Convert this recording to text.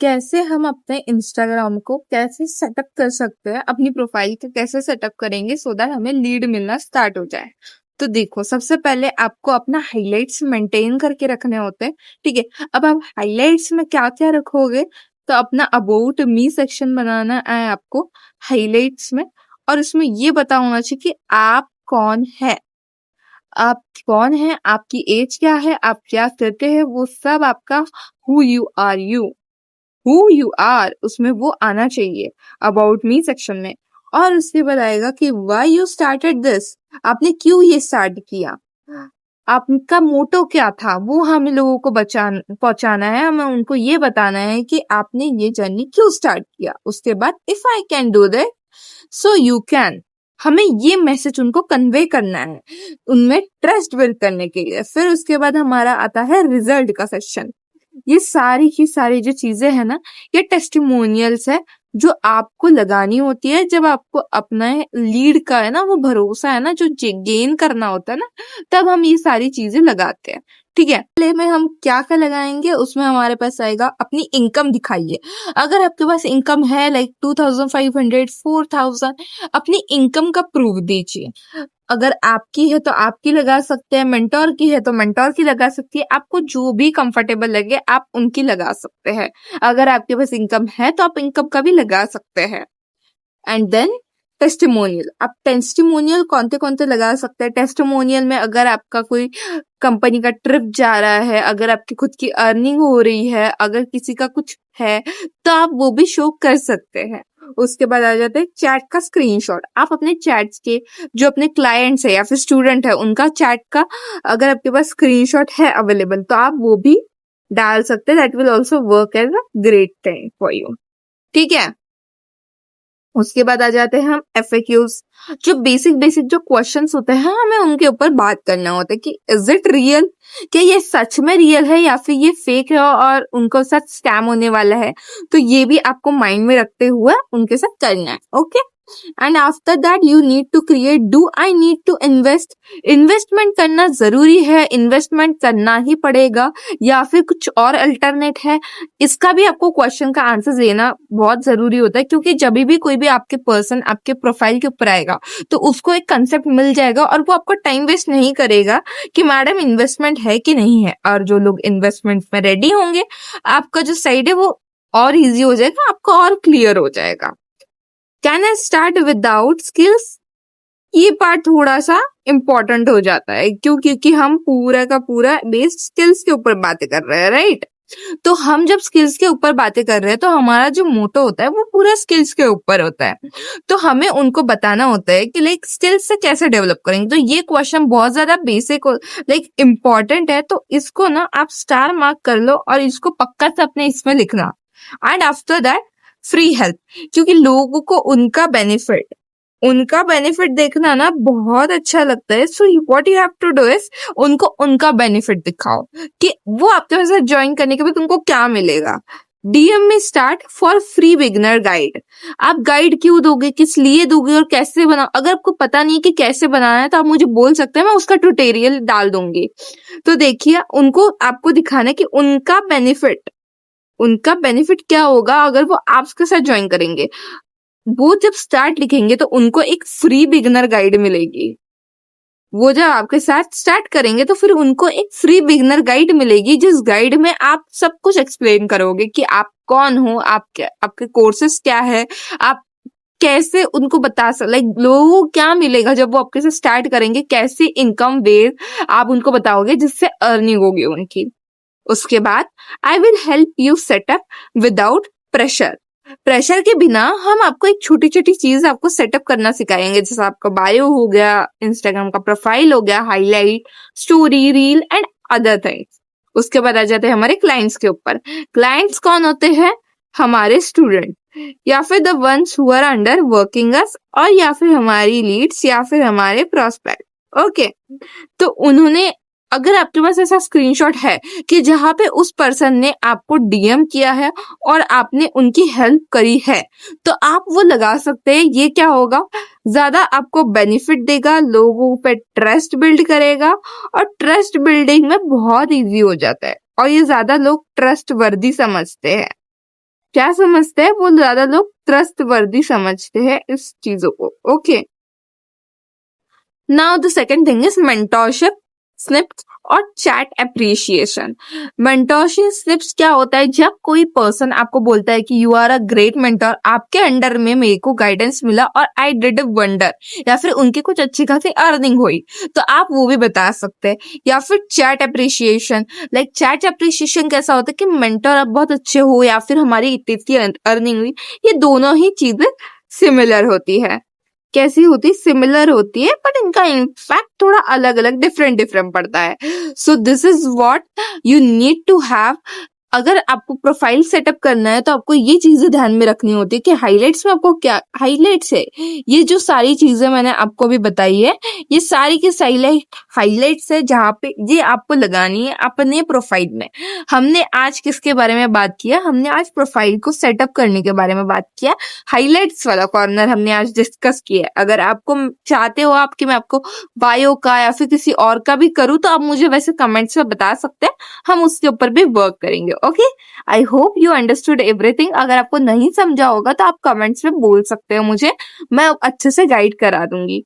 कैसे हम अपने इंस्टाग्राम को कैसे सेटअप कर सकते हैं, अपनी प्रोफाइल को कैसे सेटअप करेंगे सो दैट हमें लीड मिलना स्टार्ट हो जाए। तो देखो, सबसे पहले आपको अपना हाइलाइट्स मेंटेन करके रखने होते हैं। ठीक है, अब आप हाइलाइट्स में क्या क्या रखोगे, तो अपना अबाउट मी सेक्शन बनाना है आपको हाइलाइट्स में, और उसमें ये बता होना चाहिए कि आप कौन है, आप कौन है, आपकी एज क्या है, आप क्या करते हैं, वो सब आपका हु यू आर उसमें वो आना चाहिए अबाउट मी सेक्शन में। और उसके बाद आएगा कि वाई यू स्टार्टेड दिस, आपने क्यों ये स्टार्ट किया, आपका मोटो क्या था, वो हमें लोगों को पहुंचाना है, हमें उनको ये बताना है कि आपने ये जर्नी क्यों स्टार्ट किया। उसके बाद if I can do that so you can, हमें ये मैसेज उनको कन्वे करना है, उनमें ट्रस्ट बिल्ड करने के लिए। फिर उसके बाद हमारा आता है रिजल्ट का सेक्शन। ये सारी की सारी जो चीजें है ना, ये टेस्टिमोनियल्स है जो आपको लगानी होती है जब आपको अपना लीड का है ना, वो भरोसा है ना जो गेन करना होता है ना, तब हम ये सारी चीजें लगाते हैं। ठीक है, पहले में हम क्या क्या लगाएंगे, उसमें हमारे पास आएगा अपनी इनकम दिखाइए। अगर आपके पास इनकम है लाइक 2500 4000, अपनी इनकम का प्रूफ दीजिए। अगर आपकी है तो आपकी लगा सकते हैं, मेंटोर की है तो मेंटोर की लगा सकती है, आपको जो भी कंफर्टेबल लगे आप उनकी लगा सकते हैं। अगर आपके पास इनकम है तो आप इनकम का भी लगा सकते हैं। एंड देन टेस्टिमोनियल, आप टेस्टिमोनियल कौन से लगा सकते हैं। टेस्टिमोनियल में अगर आपका कोई कंपनी का ट्रिप जा रहा है, अगर आपकी खुद की अर्निंग हो रही है, अगर किसी का कुछ है, तो आप वो भी शो कर सकते हैं। उसके बाद आ जाते हैं चैट का स्क्रीनशॉट। आप अपने चैट्स के जो अपने क्लाइंट्स है या फिर स्टूडेंट है उनका चैट का अगर आपके पास स्क्रीनशॉट है अवेलेबल तो आप वो भी डाल सकते हैं। That will also work as a great thing for you. ठीक है, उसके बाद आ जाते हैं हम FAQs। जो बेसिक जो क्वेश्चंस होते हैं हमें उनके ऊपर बात करना होता है कि इज इट रियल, क्या ये सच में रियल है या फिर ये फेक है और उनको साथ स्कैम होने वाला है। तो ये भी आपको माइंड में रखते हुए उनके साथ करना है। Okay, and after that you need to create, do I need to invest, investment करना जरूरी है, इन्वेस्टमेंट करना ही पड़ेगा या फिर कुछ और अल्टरनेट है। इसका भी आपको क्वेश्चन का आंसर देना बहुत जरूरी होता है, क्योंकि जब भी कोई भी आपके पर्सन आपके प्रोफाइल के ऊपर आएगा तो उसको एक कंसेप्ट मिल जाएगा और वो आपको टाइम वेस्ट नहीं करेगा कि मैडम इन्वेस्टमेंट है कि नहीं है। और जो लोग इन्वेस्टमेंट में रेडी होंगे, आपका जो साइड है वो और इजी हो जाएगा, आपको और क्लियर हो जाएगा। Can I start without skills, ये पार्ट थोड़ा सा इम्पोर्टेंट हो जाता है क्योंकि हम पूरा का पूरा बेस्ड स्किल्स के ऊपर बातें कर रहे हैं, राइट। तो हम जब स्किल्स के ऊपर बातें कर रहे हैं तो हमारा जो मोटो होता है वो पूरा स्किल्स के ऊपर होता है। तो हमें उनको बताना होता है कि लाइक स्किल्स से कैसे डेवलप करेंगे। तो ये क्वेश्चन बहुत ज्यादा बेसिक लाइक इम्पोर्टेंट है, तो इसको ना आप स्टार मार्क कर लो और इसको पक्का से अपने इसमें लिखना। And after that free help, क्योंकि लोगों को उनका बेनिफिट देखना ना बहुत अच्छा लगता है। So what you have to do is उनको उनका बेनिफिट दिखाओ कि वो आपके साथ ज्वाइन करने के बाद उनको क्या मिलेगा। DM में start for free beginner guide, आप गाइड क्यों दोगे, किस लिए दोगे और कैसे बना। अगर आपको पता नहीं कि कैसे बनाना है तो आप मुझे बोल सकते हैं, मैं उसका ट्यूटोरियल डाल दूंगी। तो देखिए, उनको आपको दिखाना है कि उनका बेनिफिट क्या होगा अगर वो आपके साथ ज्वाइन करेंगे। वो जब स्टार्ट लिखेंगे तो उनको एक फ्री बिगिनर गाइड मिलेगी। वो जब आपके साथ स्टार्ट करेंगे तो फिर उनको एक फ्री बिगिनर गाइड मिलेगी, जिस गाइड में आप सब कुछ एक्सप्लेन करोगे कि आप कौन हो, आपके कोर्सेस क्या है, आप कैसे उनको बता सकते, लाइक लोगों को क्या मिलेगा जब वो आपके साथ स्टार्ट करेंगे, कैसे इनकम बेस आप उनको बताओगे जिससे अर्निंग होगी उनकी। उसके बाद I will help you setup without pressure के बिना हम आपको एक छोटी छोटी चीज आपको सेटअप करना सिखाएंगे, जैसे आपका बायो हो गया, इंस्टाग्राम का प्रोफाइल हो गया, highlight, story, reel and other things. उसके बाद आ जाते हैं हमारे क्लाइंट्स के ऊपर। क्लाइंट्स कौन होते हैं, हमारे स्टूडेंट या फिर the ones who are under working us, और या फिर हमारी लीड्स या फिर हमारे प्रोस्पेक्ट। ओके, तो उन्होंने, अगर आपके पास ऐसा स्क्रीनशॉट है कि जहां पे उस पर्सन ने आपको DM किया है और आपने उनकी हेल्प करी है, तो आप वो लगा सकते हैं। ये क्या होगा, ज्यादा आपको बेनिफिट देगा, लोगों पे ट्रस्ट बिल्ड करेगा, और ट्रस्ट बिल्डिंग में बहुत इजी हो जाता है और ये ज्यादा लोग ट्रस्ट वर्दी समझते हैं। क्या समझते हैं, वो ज्यादा लोग ट्रस्टवर्दी समझते हैं इस चीजों को। Okay, now the second thing is mentorship snips और चैट अप्रिशिएशन। मेंटोरशिप स्निप्स क्या होता है, जब कोई पर्सन आपको बोलता है कि you are a great mentor, आपके अंडर में मेरे को गाइडेंस मिला और आई डिड अ वंडर, या फिर उनकी कुछ अच्छी खासी अर्निंग हुई, तो आप वो भी बता सकते हैं। या फिर chat appreciation, like chat appreciation कैसा होता है कि मेंटर अब बहुत अच्छे हो या फिर हमारी इतनी अर्निंग हुई, ये दोनों ही चीजें सिमिलर होती है। कैसी होती, सिमिलर होती है, बट इनका इम्पैक्ट थोड़ा अलग अलग डिफरेंट डिफरेंट पड़ता है। So this is what you need to have. अगर आपको प्रोफाइल सेटअप करना है तो आपको ये चीजें ध्यान में रखनी होती है कि हाइलाइट्स में आपको क्या हाइलाइट्स है, ये जो सारी चीजें मैंने आपको भी बताई है, ये सारी की हाइलाइट्स है जहाँ पे ये आपको लगानी है अपने प्रोफाइल में। हमने आज किसके बारे में बात किया, हमने आज प्रोफाइल को सेटअप करने के बारे में बात किया। हाइलाइट्स वाला कॉर्नर हमने आज डिस्कस किया है। अगर आपको चाहते हो आप कि मैं आपको बायो का या फिर किसी और का भी करूँ तो आप मुझे वैसे कमेंट्स में बता सकते हैं, हम उसके ऊपर भी वर्क करेंगे। Okay, I hope you understood everything. अगर आपको नहीं समझा होगा तो आप कमेंट्स में बोल सकते हो मुझे, मैं अच्छे से गाइड करा दूंगी।